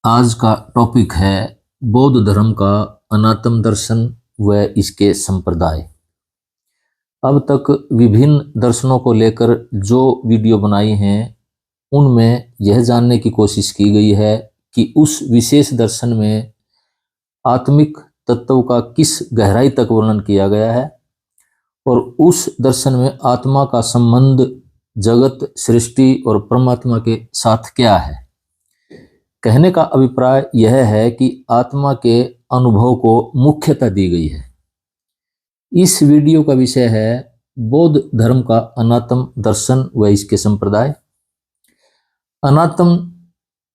आज का टॉपिक है बौद्ध धर्म का अनात्म दर्शन व इसके संप्रदाय। अब तक विभिन्न दर्शनों को लेकर जो वीडियो बनाई हैं उनमें यह जानने की कोशिश की गई है कि उस विशेष दर्शन में आत्मिक तत्व का किस गहराई तक वर्णन किया गया है और उस दर्शन में आत्मा का संबंध जगत, सृष्टि और परमात्मा के साथ क्या है। कहने का अभिप्राय यह है कि आत्मा के अनुभव को मुख्यता दी गई है। इस वीडियो का विषय है बौद्ध धर्म का अनात्म दर्शन व इसके संप्रदाय।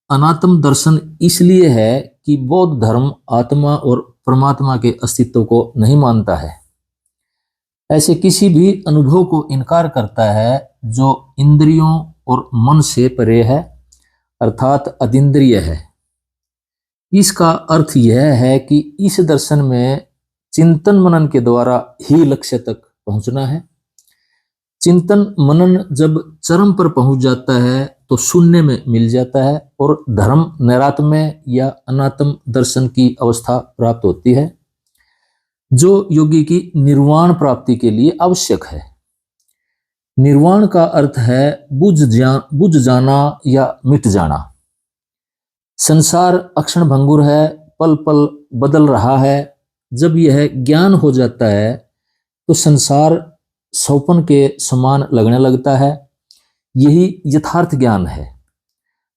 अनात्म दर्शन इसलिए है कि बौद्ध धर्म आत्मा और परमात्मा के अस्तित्व को नहीं मानता है। ऐसे किसी भी अनुभव को इनकार करता है जो इंद्रियों और मन से परे है, अर्थात अतीन्द्रिय है। इसका अर्थ यह है कि इस दर्शन में चिंतन मनन के द्वारा ही लक्ष्य तक पहुंचना है। चिंतन मनन जब चरम पर पहुंच जाता है तो शून्य में मिल जाता है और धर्म नैरात्म्य या अनात्म दर्शन की अवस्था प्राप्त होती है, जो योगी की निर्वाण प्राप्ति के लिए आवश्यक है। निर्वाण का अर्थ है बुझ जाना या मिट जाना। संसार अक्षण भंगुर है, पल पल बदल रहा है। जब यह ज्ञान हो जाता है तो संसार सौपन के समान लगने लगता है। यही यथार्थ ज्ञान है।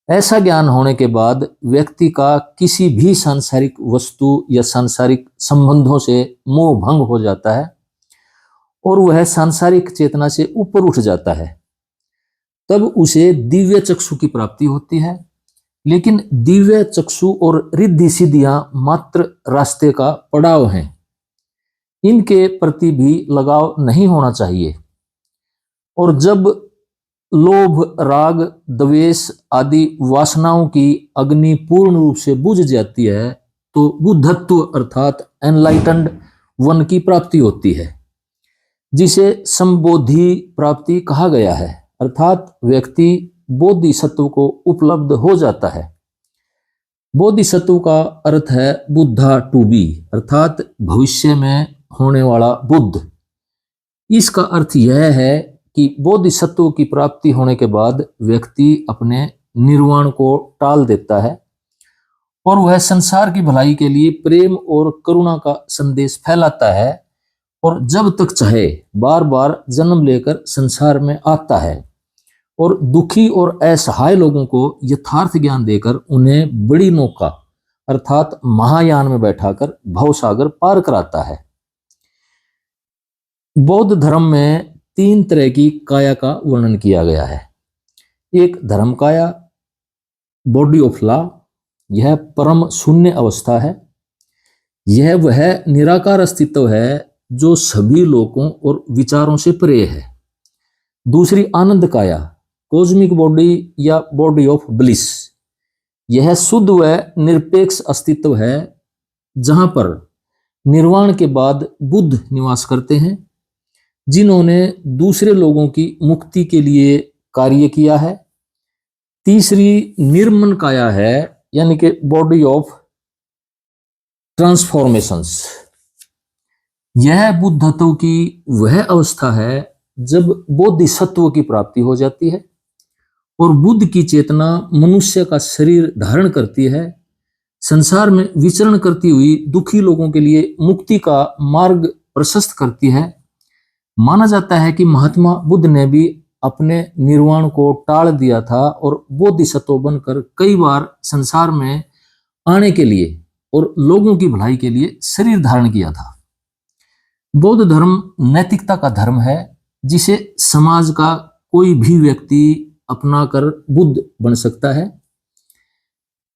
ऐसा ज्ञान होने के बाद व्यक्ति का किसी भी सांसारिक वस्तु या सांसारिक संबंधों से मोह भंग हो जाता है और वह सांसारिक चेतना से ऊपर उठ जाता है। तब उसे दिव्य चक्षु की प्राप्ति होती है। लेकिन दिव्य चक्षु और रिद्धि सिद्धियां मात्र रास्ते का पड़ाव हैं। इनके प्रति भी लगाव नहीं होना चाहिए। और जब लोभ, राग, द्वेष आदि वासनाओं की अग्नि पूर्ण रूप से बुझ जाती है तो बुद्धत्व अर्थात एनलाइटेंड वन की प्राप्ति होती है, जिसे संबोधि प्राप्ति कहा गया है। अर्थात व्यक्ति बोधिसत्व को उपलब्ध हो जाता है। बोधिसत्व का अर्थ है बुद्धा टू बी, अर्थात भविष्य में होने वाला बुद्ध। इसका अर्थ यह है कि बोधिसत्व की प्राप्ति होने के बाद व्यक्ति अपने निर्वाण को टाल देता है और वह संसार की भलाई के लिए प्रेम और करुणा का संदेश फैलाता है और जब तक चाहे बार बार जन्म लेकर संसार में आता है और दुखी और असहाय लोगों को यथार्थ ज्ञान देकर उन्हें बड़ी नौका अर्थात महायान में बैठाकर भवसागर पार कराता है। बौद्ध धर्म में 3 तरह की काया का वर्णन किया गया है। एक धर्म काया, बॉडी ऑफ लॉ, यह परम शून्य अवस्था है। यह वह निराकार अस्तित्व है जो सभी लोगों और विचारों से परे है। दूसरी आनंद काया, कॉस्मिक बॉडी या बॉडी ऑफ ब्लिस, यह शुद्ध व निरपेक्ष अस्तित्व है जहां पर निर्वाण के बाद बुद्ध निवास करते हैं, जिन्होंने दूसरे लोगों की मुक्ति के लिए कार्य किया है। तीसरी निर्मन काया है, यानी कि बॉडी ऑफ ट्रांसफॉर्मेशंस। यह बुद्धत्व की वह अवस्था है जब बोधिसत्व की प्राप्ति हो जाती है और बुद्ध की चेतना मनुष्य का शरीर धारण करती है। संसार में विचरण करती हुई दुखी लोगों के लिए मुक्ति का मार्ग प्रशस्त करती है। माना जाता है कि महात्मा बुद्ध ने भी अपने निर्वाण को टाल दिया था और बोधिसत्व बनकर कई बार संसार में आने के लिए और लोगों की भलाई के लिए शरीर धारण किया था। बौद्ध धर्म नैतिकता का धर्म है, जिसे समाज का कोई भी व्यक्ति अपनाकर बुद्ध बन सकता है।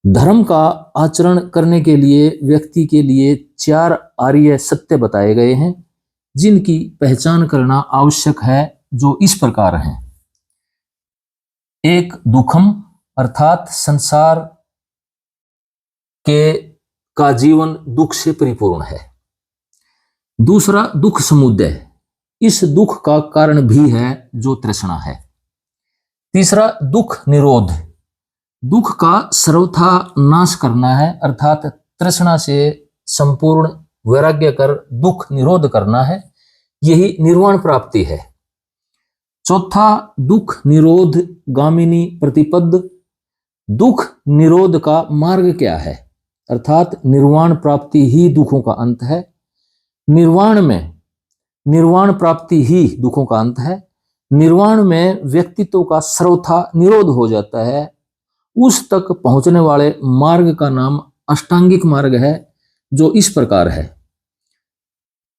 धर्म का आचरण करने के लिए व्यक्ति के लिए 4 आर्य सत्य बताए गए हैं, जिनकी पहचान करना आवश्यक है, जो इस प्रकार हैं। एक दुखम, अर्थात संसार का जीवन दुख से परिपूर्ण है। दूसरा दुख समुदय, इस दुख का कारण भी है जो तृष्णा है। तीसरा दुख निरोध, दुख का सर्वथा नाश करना है, अर्थात तृष्णा से संपूर्ण वैराग्य कर दुख निरोध करना है, यही निर्वाण प्राप्ति है। चौथा, दुख निरोध गामिनी प्रतिपद। दुख निरोध का मार्ग क्या है, अर्थात निर्वाण प्राप्ति ही दुखों का अंत है। निर्वाण प्राप्ति ही दुखों का अंत है। निर्वाण में व्यक्तित्व का सर्वथा निरोध हो जाता है। उस तक पहुंचने वाले मार्ग का नाम अष्टांगिक मार्ग है, जो इस प्रकार है: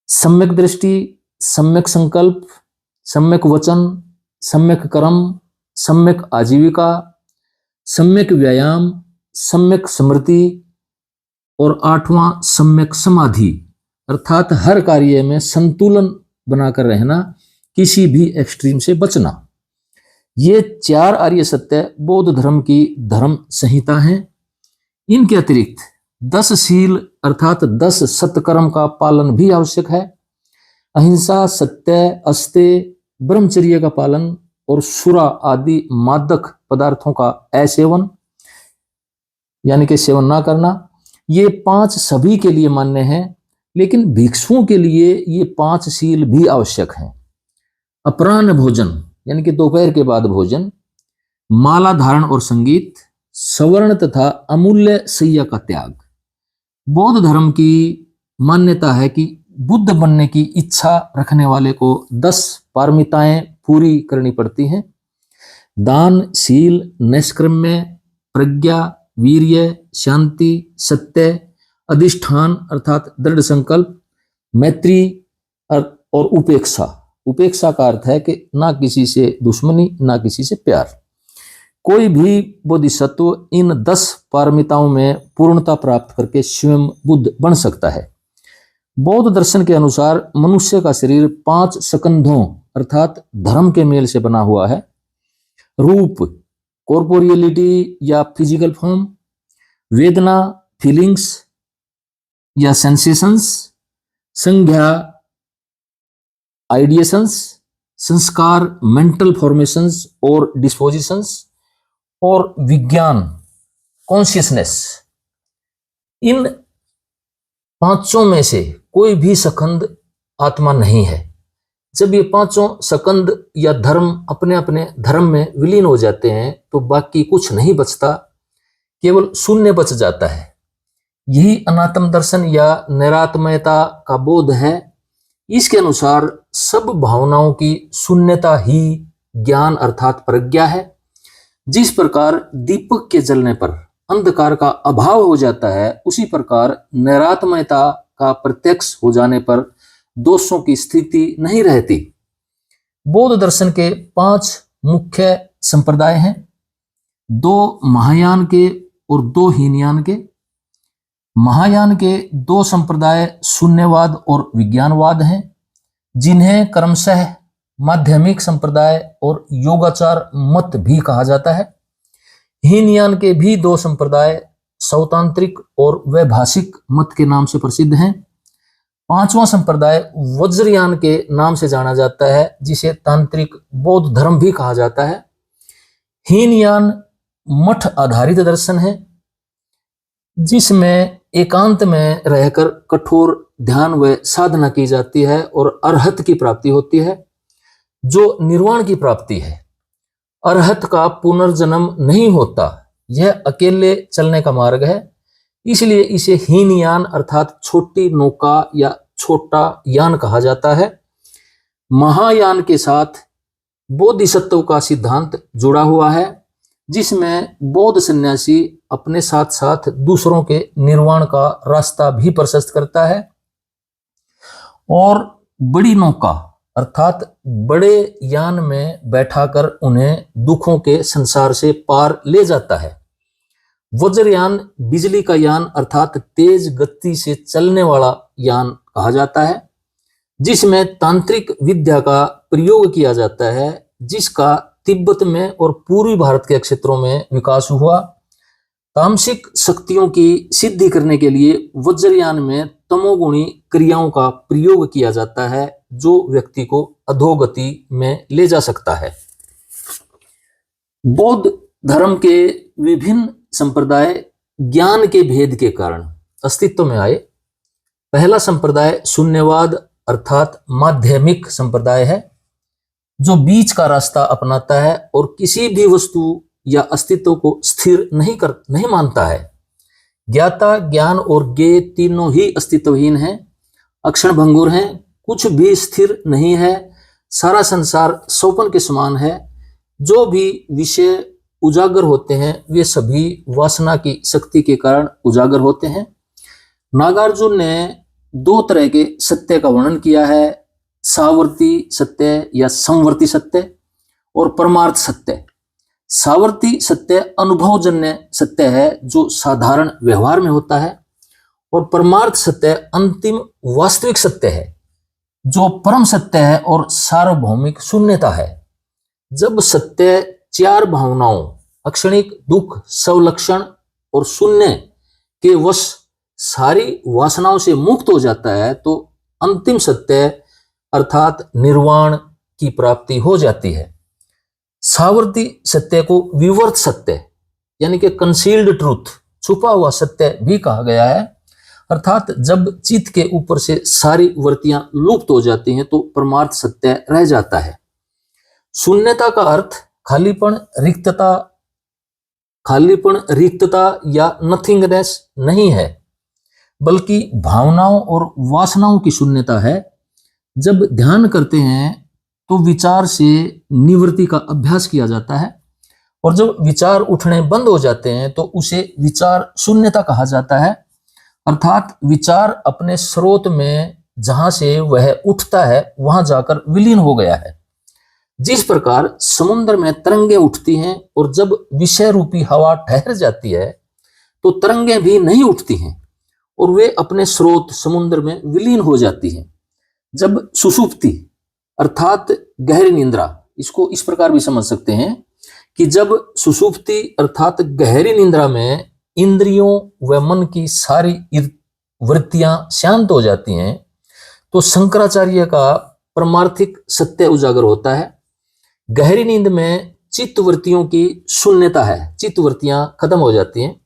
सम्यक दृष्टि, सम्यक संकल्प, सम्यक वचन, सम्यक कर्म, सम्यक आजीविका, सम्यक व्यायाम, सम्यक स्मृति और आठवां सम्यक समाधि, अर्थात हर कार्य में संतुलन बनाकर रहना, किसी भी एक्सट्रीम से बचना। ये 4 आर्य सत्य बौद्ध धर्म की धर्म संहिता हैं। इनके अतिरिक्त 10 शील अर्थात 10 सत्कर्म का पालन भी आवश्यक है। अहिंसा, सत्य, अस्तेय, ब्रह्मचर्य का पालन और सुरा आदि मादक पदार्थों का असेवन यानी कि सेवन ना करना, ये 5 सभी के लिए मान्य हैं, लेकिन भिक्षुओं के लिए ये 5 शील भी आवश्यक हैं। अपराह्न भोजन यानी कि दोपहर के बाद भोजन, माला धारण और संगीत, सवर्ण तथा अमूल्य सैया का त्याग। बौद्ध धर्म की मान्यता है कि बुद्ध बनने की इच्छा रखने वाले को 10 पारमिताएं पूरी करनी पड़ती हैं: दान, शील, नैष्कर्म्य, प्रज्ञा, वीर्य, शांति, सत्य, अधिष्ठान अर्थात दृढ़ संकल्प, मैत्री और उपेक्षा। उपेक्षा का अर्थ है कि ना किसी से दुश्मनी, ना किसी से प्यार। कोई भी बोधिसत्व इन 10 पारमिताओं में पूर्णता प्राप्त करके स्वयं बुद्ध बन सकता है। बौद्ध दर्शन के अनुसार मनुष्य का शरीर 5 स्कंधों अर्थात धर्म के मेल से बना हुआ है: रूप, कॉर्पोरियलिटी या फिजिकल फॉर्म, वेदना, फीलिंग्स या सेंसेशंस, संज्ञा, आइडिएशंस, संस्कार, मेंटल फॉर्मेशंस और डिस्पोजिशंस, और विज्ञान, कॉन्शियसनेस। इन 5 में से कोई भी स्कंध आत्मा नहीं है। जब ये 5 स्कंध या धर्म अपने अपने धर्म में विलीन हो जाते हैं तो बाकी कुछ नहीं बचता, केवल शून्य बच जाता है। यही अनात्म दर्शन या नैरात्म्यता का बोध है। इसके अनुसार सब भावनाओं की शून्यता ही ज्ञान अर्थात प्रज्ञा है। जिस प्रकार दीपक के जलने पर अंधकार का अभाव हो जाता है, उसी प्रकार नैरात्म्यता का प्रत्यक्ष हो जाने पर दोषों की स्थिति नहीं रहती। बौद्ध दर्शन के 5 मुख्य संप्रदाय हैं: 2 महायान के और 2 हीनयान के। महायान के 2 संप्रदाय शून्यवाद और विज्ञानवाद हैं, जिन्हें क्रमशः माध्यमिक संप्रदाय और योगाचार मत भी कहा जाता है। हीनयान के भी 2 संप्रदाय सौतांत्रिक और वैभाषिक मत के नाम से प्रसिद्ध हैं। 5वां संप्रदाय वज्रयान के नाम से जाना जाता है, जिसे तांत्रिक बौद्ध धर्म भी कहा जाता है। हीनयान मठ आधारित दर्शन है, जिसमें एकांत में रहकर कठोर ध्यान व साधना की जाती है और अरहत की प्राप्ति होती है, जो निर्वाण की प्राप्ति है। अरहत का पुनर्जन्म नहीं होता, यह अकेले चलने का मार्ग है, इसलिए इसे हीनयान अर्थात छोटी नौका या छोटा यान कहा जाता है। महायान के साथ बोधिसत्व का सिद्धांत जुड़ा हुआ है, जिसमें बौद्ध सन्यासी अपने साथ साथ दूसरों के निर्वाण का रास्ता भी प्रशस्त करता है और बड़ी नौका अर्थात बड़े यान में बैठाकर उन्हें दुखों के संसार से पार ले जाता है। वज्रयान बिजली का यान अर्थात तेज गति से चलने वाला यान कहा जाता है, जिसमें तांत्रिक विद्या का प्रयोग किया जाता है, जिसका तिब्बत में और पूर्वी भारत के क्षेत्रों में विकास हुआ। तामसिक शक्तियों की सिद्धि करने के लिए वज्रयान में तमोगुणी क्रियाओं का प्रयोग किया जाता है, जो व्यक्ति को अधोगति में ले जा सकता है। बौद्ध धर्म के विभिन्न संप्रदाय ज्ञान के भेद के कारण अस्तित्व में आए। पहला संप्रदाय शून्यवाद अर्थात माध्यमिक संप्रदाय है, जो बीच का रास्ता अपनाता है और किसी भी वस्तु या अस्तित्व को स्थिर नहीं मानता है। ज्ञाता, ज्ञान और ज्ञेय तीनों ही अस्तित्वहीन हैं, अक्षण भंगुर हैं, कुछ भी स्थिर नहीं है। सारा संसार स्वप्न के समान है। जो भी विषय उजागर होते हैं वे सभी वासना की शक्ति के कारण उजागर होते हैं। नागार्जुन ने दो तरह के सत्य का वर्णन किया है, सावर्ती सत्य या समवर्ती सत्य और परमार्थ सत्य। सावर्ती सत्य अनुभवजन्य सत्य है जो साधारण व्यवहार में होता है, और परमार्थ सत्य अंतिम वास्तविक सत्य है जो परम सत्य है और सार्वभौमिक शून्यता है। जब सत्य चार भावनाओं अक्षणिक, दुख, सवलक्षण और शून्य के वश सारी वासनाओं से मुक्त हो जाता है तो अंतिम सत्य अर्थात निर्वाण की प्राप्ति हो जाती है। सावर्ती सत्य को विवर्त सत्य यानी कि कंसील्ड ट्रूथ, छुपा हुआ सत्य भी कहा गया है। अर्थात जब चित्त के ऊपर से सारी वृत्तियां लुप्त हो जाती हैं तो परमार्थ सत्य रह जाता है। शून्यता का अर्थ खालीपन, रिक्तता या नथिंगनेस नहीं है, बल्कि भावनाओं और वासनाओं की शून्यता है। जब ध्यान करते हैं तो विचार से निवृत्ति का अभ्यास किया जाता है, और जब विचार उठने बंद हो जाते हैं तो उसे विचार शून्यता कहा जाता है। अर्थात विचार अपने स्रोत में जहां से वह उठता है वहां जाकर विलीन हो गया है। जिस प्रकार समुद्र में तरंगें उठती हैं और जब विषय रूपी हवा ठहर जाती है तो तरंगें भी नहीं उठती हैं और वे अपने स्रोत समुद्र में विलीन हो जाती हैं। जब सुषुप्ति अर्थात गहरी निंद्रा, इसको इस प्रकार भी समझ सकते हैं कि जब सुषुप्ति अर्थात गहरी निंद्रा में इंद्रियों व मन की सारी वृत्तियां शांत हो जाती हैं तो शंकराचार्य का परमार्थिक सत्य उजागर होता है। गहरी नींद में चित्त वृत्तियों की शून्यता है, चित्त वृत्तियां खत्म हो जाती हैं,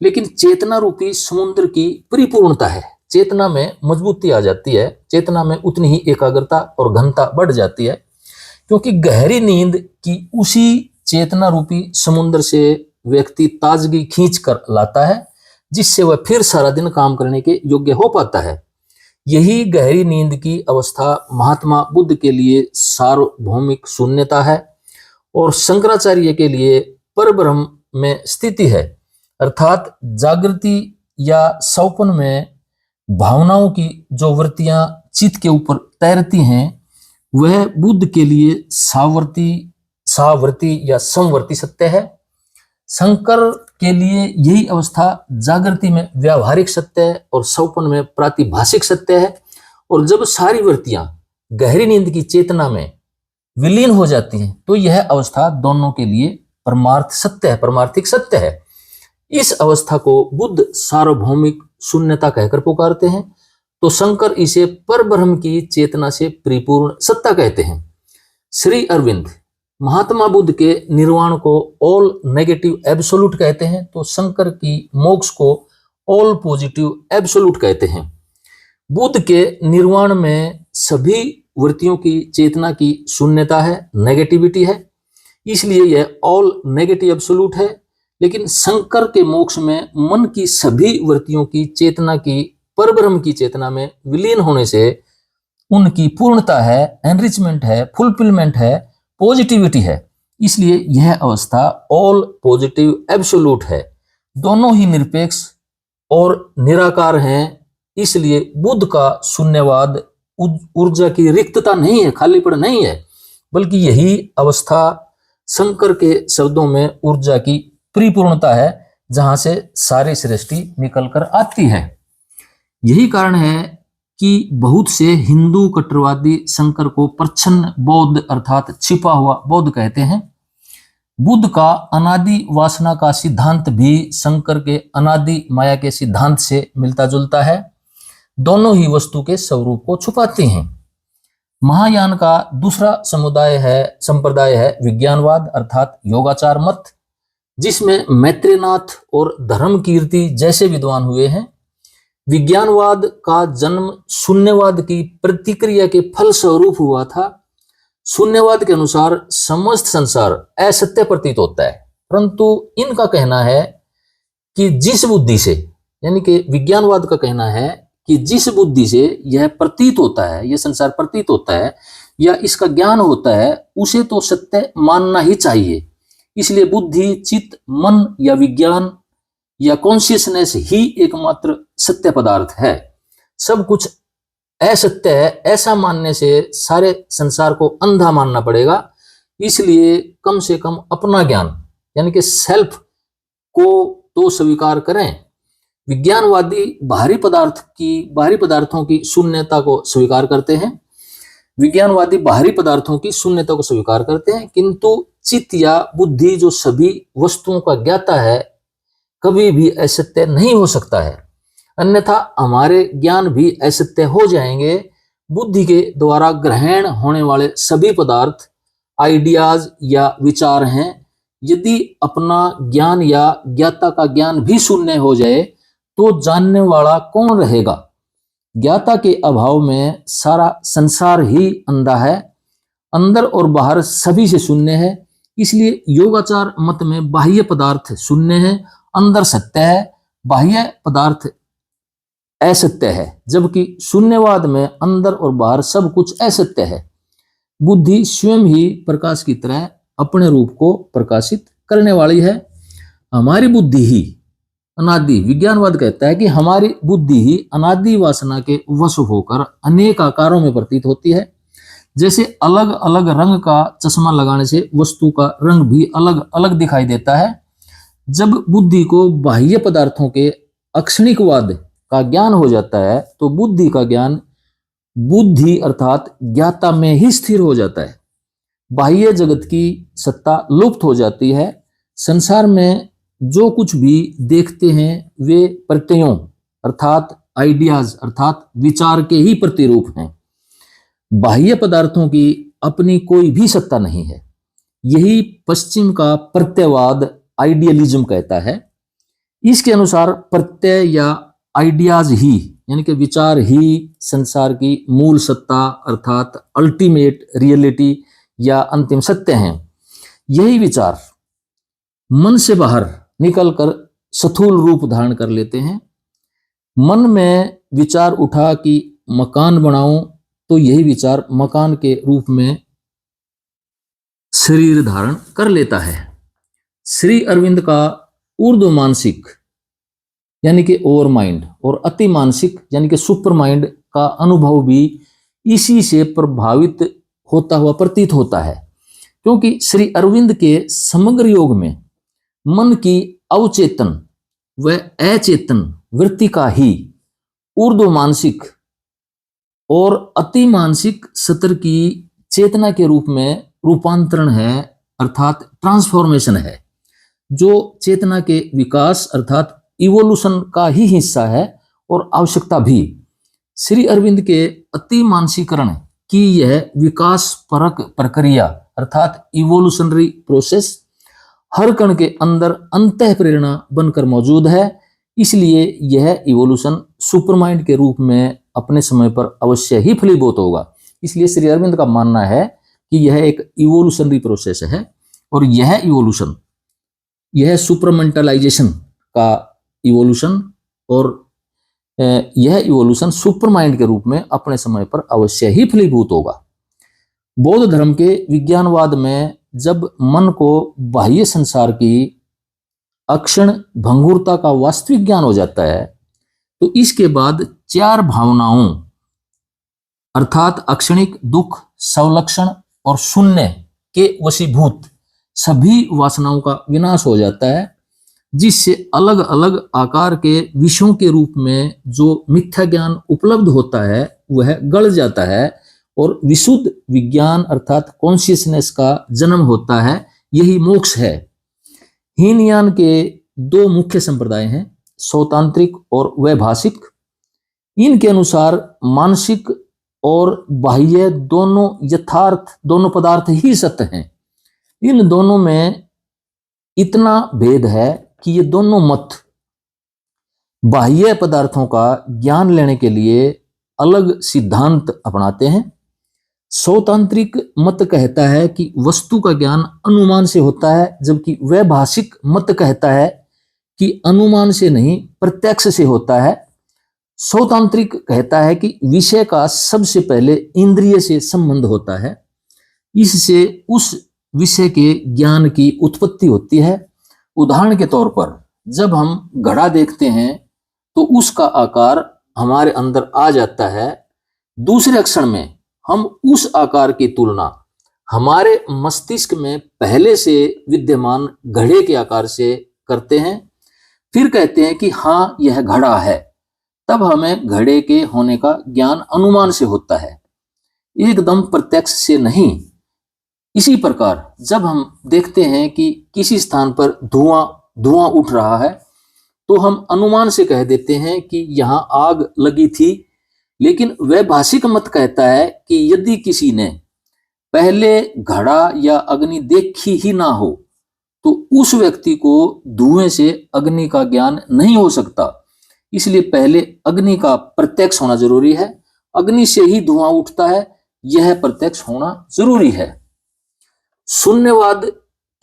लेकिन चेतना रूपी समुद्र की परिपूर्णता है। चेतना में मजबूती आ जाती है, चेतना में उतनी ही एकाग्रता और घनता बढ़ जाती है, क्योंकि गहरी नींद की उसी चेतना रूपी समुद्र से व्यक्ति ताजगी खींच कर लाता है, जिससे वह फिर सारा दिन काम करने के योग्य हो पाता है। यही गहरी नींद की अवस्था महात्मा बुद्ध के लिए सार्वभौमिक शून्यता है और शंकराचार्य के लिए परब्रह्म में स्थिति है। अर्थात जागृति या स्वप्न में भावनाओं की जो वृत्तियां चित्त के ऊपर तैरती हैं वह बुद्ध के लिए सावर्ती या समवर्ती सत्य है। शंकर के लिए यही अवस्था जागृति में व्यावहारिक सत्य है और स्वप्न में प्रातिभाषिक सत्य है, और जब सारी वृत्तियां गहरी नींद की चेतना में विलीन हो जाती हैं तो यह अवस्था दोनों के लिए परमार्थ सत्य है, परमार्थिक सत्य है। इस अवस्था को बुद्ध सार्वभौमिक शून्यता कहकर पुकारते हैं, तो शंकर इसे परब्रह्म की चेतना से परिपूर्ण सत्ता कहते हैं। श्री अरविंद महात्मा बुद्ध के निर्वाण को ऑल नेगेटिव एब्सोल्यूट कहते हैं, तो शंकर की मोक्ष को ऑल पॉजिटिव एब्सोल्यूट कहते हैं। बुद्ध के निर्वाण में सभी वृत्तियों की चेतना की शून्यता है, नेगेटिविटी है, इसलिए यह ऑल नेगेटिव एब्सोल्यूट है। लेकिन शंकर के मोक्ष में मन की सभी वृत्तियों की चेतना की परब्रह्म की चेतना में विलीन होने से उनकी पूर्णता है, एनरिचमेंट है, फुलफिलमेंट है, पॉजिटिविटी है, इसलिए यह अवस्था ऑल पॉजिटिव एब्सोल्यूट है। दोनों ही निरपेक्ष और निराकार हैं, इसलिए बुद्ध का शून्यवाद ऊर्जा की रिक्तता नहीं है, खालीपन नहीं है, बल्कि यही अवस्था शंकर के शब्दों में ऊर्जा की परिपूर्णता है, जहां से सारी सृष्टि निकलकर आती है। यही कारण है कि बहुत से हिंदू कट्टरवादी शंकर को प्रच्छन्न बौद्ध अर्थात छिपा हुआ बौद्ध कहते हैं। बुद्ध का अनादि वासना का सिद्धांत भी शंकर के अनादि माया के सिद्धांत से मिलता जुलता है। दोनों ही वस्तु के स्वरूप को छुपाते हैं। महायान का दूसरा संप्रदाय है विज्ञानवाद अर्थात योगाचार मत। जिसमें मैत्रेयनाथ और धर्मकीर्ति जैसे विद्वान हुए हैं। विज्ञानवाद का जन्म शून्यवाद की प्रतिक्रिया के फलस्वरूप हुआ था। शून्यवाद के अनुसार समस्त संसार असत्य प्रतीत होता है, परंतु इनका कहना है कि जिस बुद्धि से, यानी कि विज्ञानवाद का कहना है कि जिस बुद्धि से यह प्रतीत होता है, यह संसार प्रतीत होता है या इसका ज्ञान होता है, उसे तो सत्य मानना ही चाहिए। इसलिए बुद्धि, चित्त, मन या विज्ञान या कॉन्शियसनेस ही एकमात्र सत्य पदार्थ है। सब कुछ असत्य है, ऐसा मानने से सारे संसार को अंधा मानना पड़ेगा। इसलिए कम से कम अपना ज्ञान, यानी कि सेल्फ को तो स्वीकार करें। विज्ञानवादी बाहरी पदार्थों की शून्यता को स्वीकार करते हैं। विज्ञानवादी बाहरी पदार्थों की शून्यता को स्वीकार करते हैं, किंतु चित्त या बुद्धि जो सभी वस्तुओं का ज्ञाता है, कभी भी असत्य नहीं हो सकता है, अन्यथा हमारे ज्ञान भी असत्य हो जाएंगे। बुद्धि के द्वारा ग्रहण होने वाले सभी पदार्थ आइडियाज या विचार हैं। यदि अपना ज्ञान या ज्ञाता का ज्ञान भी शून्य हो जाए तो जानने वाला कौन रहेगा? ज्ञाता के अभाव में सारा संसार ही अंधा है, अंदर और बाहर सभी से शून्य है। इसलिए योगाचार मत में बाह्य पदार्थ शून्य है, अंदर सत्य है, बाह्य पदार्थ असत्य है, जबकि शून्यवाद में अंदर और बाहर सब कुछ असत्य है। बुद्धि स्वयं ही प्रकाश की तरह अपने रूप को प्रकाशित करने वाली है। हमारी बुद्धि ही अनादि, विज्ञानवाद कहता है कि हमारी बुद्धि ही अनादि वासना के वश होकर अनेक आकारों में प्रतीत होती है। जैसे अलग अलग रंग का चश्मा लगाने से वस्तु का रंग भी अलग अलग दिखाई देता है। जब बुद्धि को बाह्य पदार्थों के अक्षणिकवाद का ज्ञान हो जाता है तो बुद्धि का ज्ञान बुद्धि अर्थात ज्ञाता में ही स्थिर हो जाता है। बाह्य जगत की सत्ता लुप्त हो जाती है। संसार में जो कुछ भी देखते हैं वे प्रत्ययों अर्थात आइडियाज अर्थात विचार के ही प्रतिरूप हैं। बाह्य पदार्थों की अपनी कोई भी सत्ता नहीं है। यही पश्चिम का प्रत्ययवाद आइडियलिज्म कहता है। इसके अनुसार प्रत्यय या आइडियाज ही, यानी कि विचार ही संसार की मूल सत्ता अर्थात अल्टीमेट रियलिटी या अंतिम सत्य हैं। यही विचार मन से बाहर निकलकर स्थूल रूप धारण कर लेते हैं। मन में विचार उठा कि मकान बनाऊं तो यही विचार मकान के रूप में शरीर धारण कर लेता है। श्री अरविंद का ऊर्ध्व मानसिक यानी कि ओवर माइंड और अति मानसिक यानी कि सुपर माइंड का अनुभव भी इसी से प्रभावित होता हुआ प्रतीत होता है, क्योंकि श्री अरविंद के समग्र योग में मन की अवचेतन व अचेतन वृत्ति का ही ऊर्ध्व मानसिक और अति मानसिक स्तर की चेतना के रूप में रूपांतरण है अर्थात ट्रांसफॉर्मेशन है, जो चेतना के विकास अर्थात इवोल्यूशन का ही हिस्सा है और आवश्यकता भी। श्री अरविंद के अति मानसीकरण की यह विकास परक प्रक्रिया अर्थात इवोल्यूशनरी प्रोसेस हर कण के अंदर अंतः प्रेरणा बनकर मौजूद है। इसलिए यह इवोल्यूशन सुपरमाइंड के रूप में अपने समय पर अवश्य ही फलीभूत होगा। इसलिए श्री अरविंद का मानना है कि यह एक इवोल्यूशनरी प्रोसेस है और यह इवोल्यूशन, यह सुपरमेंटलाइजेशन का इवोल्यूशन और यह इवोल्यूशन सुपरमाइंड के रूप में अपने समय पर अवश्य ही फलीभूत होगा। बौद्ध धर्म के विज्ञानवाद में जब मन को बाह्य संसार की अक्षण भंगुरता का वास्तविक ज्ञान हो जाता है तो इसके बाद चार भावनाओं अर्थात अक्षणिक, दुख, सवलक्षण और शून्य के वशीभूत सभी वासनाओं का विनाश हो जाता है, जिससे अलग अलग आकार के विषयों के रूप में जो मिथ्या ज्ञान उपलब्ध होता है वह गल जाता है और विशुद्ध विज्ञान अर्थात कॉन्शियसनेस का जन्म होता है। यही मोक्ष है। हीनयान के दो मुख्य संप्रदाय हैं, स्वतांत्रिक और वैभाषिक। इनके अनुसार मानसिक और बाह्य दोनों यथार्थ, दोनों पदार्थ ही सत्य हैं। इन दोनों में इतना भेद है कि ये दोनों मत बाह्य पदार्थों का ज्ञान लेने के लिए अलग सिद्धांत अपनाते हैं। सौतांत्रिक मत कहता है कि वस्तु का ज्ञान अनुमान से होता है, जबकि वैभाषिक मत कहता है कि अनुमान से नहीं प्रत्यक्ष से होता है। सौतांत्रिक कहता है कि विषय का सबसे पहले इंद्रिय से संबंध होता है, इससे उस विषय के ज्ञान की उत्पत्ति होती है। उदाहरण के तौर पर जब हम घड़ा देखते हैं तो उसका आकार हमारे अंदर आ जाता है, दूसरे क्षण में हम उस आकार की तुलना हमारे मस्तिष्क में पहले से विद्यमान घड़े के आकार से करते हैं, फिर कहते हैं कि हाँ यह घड़ा है। तब हमें घड़े के होने का ज्ञान अनुमान से होता है, एकदम प्रत्यक्ष से नहीं। इसी प्रकार जब हम देखते हैं कि किसी स्थान पर धुआं उठ रहा है तो हम अनुमान से कह देते हैं कि यहाँ आग लगी थी, लेकिन वैभाषिक मत कहता है कि यदि किसी ने पहले घड़ा या अग्नि देखी ही ना हो तो उस व्यक्ति को धुएं से अग्नि का ज्ञान नहीं हो सकता। इसलिए पहले अग्नि का प्रत्यक्ष होना जरूरी है, अग्नि से ही धुआं उठता है, यह प्रत्यक्ष होना जरूरी है। शून्यवाद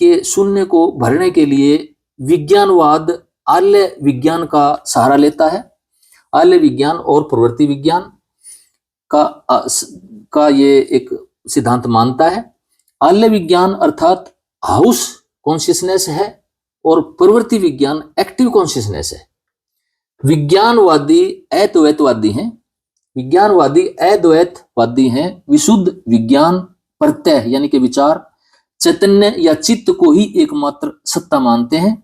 के शून्य को भरने के लिए विज्ञानवाद आल्य विज्ञान का सहारा लेता है। आल्य विज्ञान और प्रवृत्ति विज्ञान का ये एक सिद्धांत मानता है। आल्य विज्ञान अर्थात हाउस कॉन्शियसनेस है और प्रवृत्ति विज्ञान एक्टिव कॉन्शियसनेस है। विज्ञानवादी अद्वैतवादी हैं, विशुद्ध विज्ञान प्रत्यय यानी कि विचार, चैतन्य या चित्त को ही एकमात्र सत्ता मानते हैं।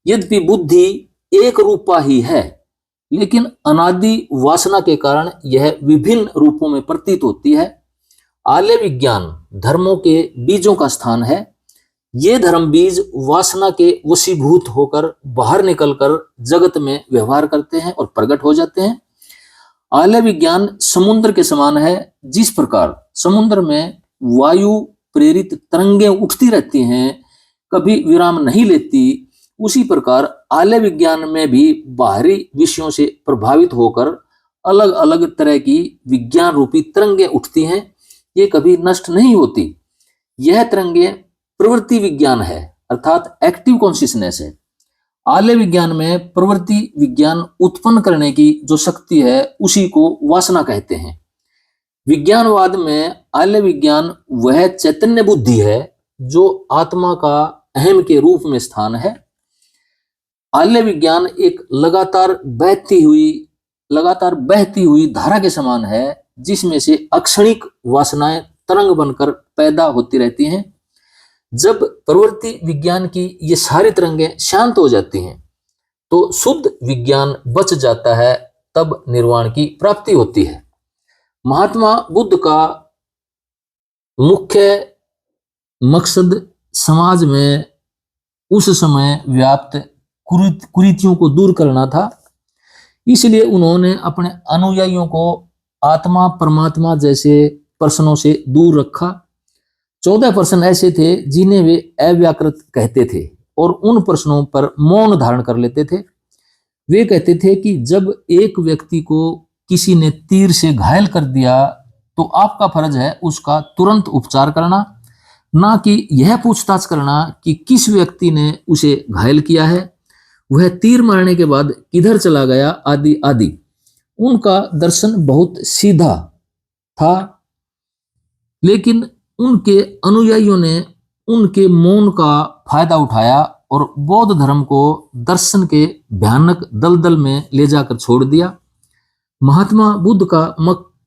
यद्यपि बुद्धि एक रूपा ही है, लेकिन अनादि वासना के कारण यह विभिन्न रूपों में प्रतीत होती है। आल्य विज्ञान धर्मों के बीजों का स्थान है। ये धर्म बीज वासना के वशीभूत होकर बाहर निकलकर जगत में व्यवहार करते हैं और प्रकट हो जाते हैं। आल्य विज्ञान समुद्र के समान है। जिस प्रकार समुद्र में वायु प्रेरित तरंगें उठती रहती हैं, कभी विराम नहीं लेती, उसी प्रकार आल्य विज्ञान में भी बाहरी विषयों से प्रभावित होकर अलग अलग तरह की विज्ञान रूपी तरंगें उठती हैं, ये कभी नष्ट नहीं होती। यह तरंगें प्रवृत्ति विज्ञान है, अर्थात एक्टिव कॉन्शियसनेस है। आल्य विज्ञान में प्रवृत्ति विज्ञान उत्पन्न करने की जो शक्ति है उसी को वासना कहते हैं। विज्ञानवाद में आल्य विज्ञान वह चैतन्य बुद्धि है जो आत्मा का अहम के रूप में स्थान है। आल्य विज्ञान एक लगातार बहती हुई धारा के समान है, जिसमें से अक्षणिक वासनाएं तरंग बनकर पैदा होती रहती हैं। जब प्रवृत्ति विज्ञान की ये सारी तरंगें शांत हो जाती हैं तो शुद्ध विज्ञान बच जाता है, तब निर्वाण की प्राप्ति होती है। महात्मा बुद्ध का मुख्य मकसद समाज में उस समय व्याप्त कुरीतियों को दूर करना था, इसलिए उन्होंने अपने अनुयायियों को आत्मा परमात्मा जैसे प्रश्नों से दूर रखा। 14 प्रश्न ऐसे थे जिन्हें वे अव्याकृत कहते थे और उन प्रश्नों पर मौन धारण कर लेते थे। वे कहते थे कि जब एक व्यक्ति को किसी ने तीर से घायल कर दिया तो आपका फर्ज है उसका तुरंत उपचार करना, ना कि यह पूछताछ करना कि किस व्यक्ति ने उसे घायल किया है, वह तीर मारने के बाद किधर चला गया, आदि आदि। उनका दर्शन बहुत सीधा था, लेकिन उनके अनुयायियों ने उनके मौन का फायदा उठाया और बौद्ध धर्म को दर्शन के भयानक दलदल में ले जाकर छोड़ दिया। महात्मा बुद्ध का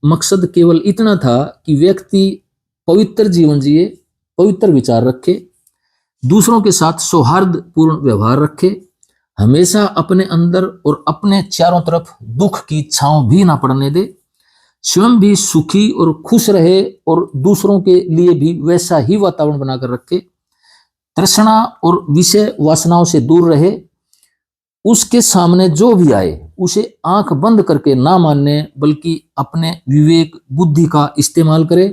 मकसद केवल इतना था कि व्यक्ति पवित्र जीवन जिए, पवित्र विचार रखे, दूसरों के साथ सौहार्दपूर्ण व्यवहार रखे, हमेशा अपने अंदर और अपने चारों तरफ दुख की छांव भी ना पड़ने दे, स्वयं भी सुखी और खुश रहे और दूसरों के लिए भी वैसा ही वातावरण बनाकर रखे, तृष्णा और विषय वासनाओं से दूर रहे, उसके सामने जो भी आए उसे आंख बंद करके ना मानने बल्कि अपने विवेक बुद्धि का इस्तेमाल करे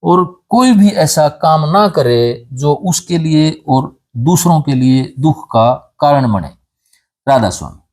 और कोई भी ऐसा काम ना करे जो उसके लिए और दूसरों के लिए दुख का कारण बने। राधा स्वामी।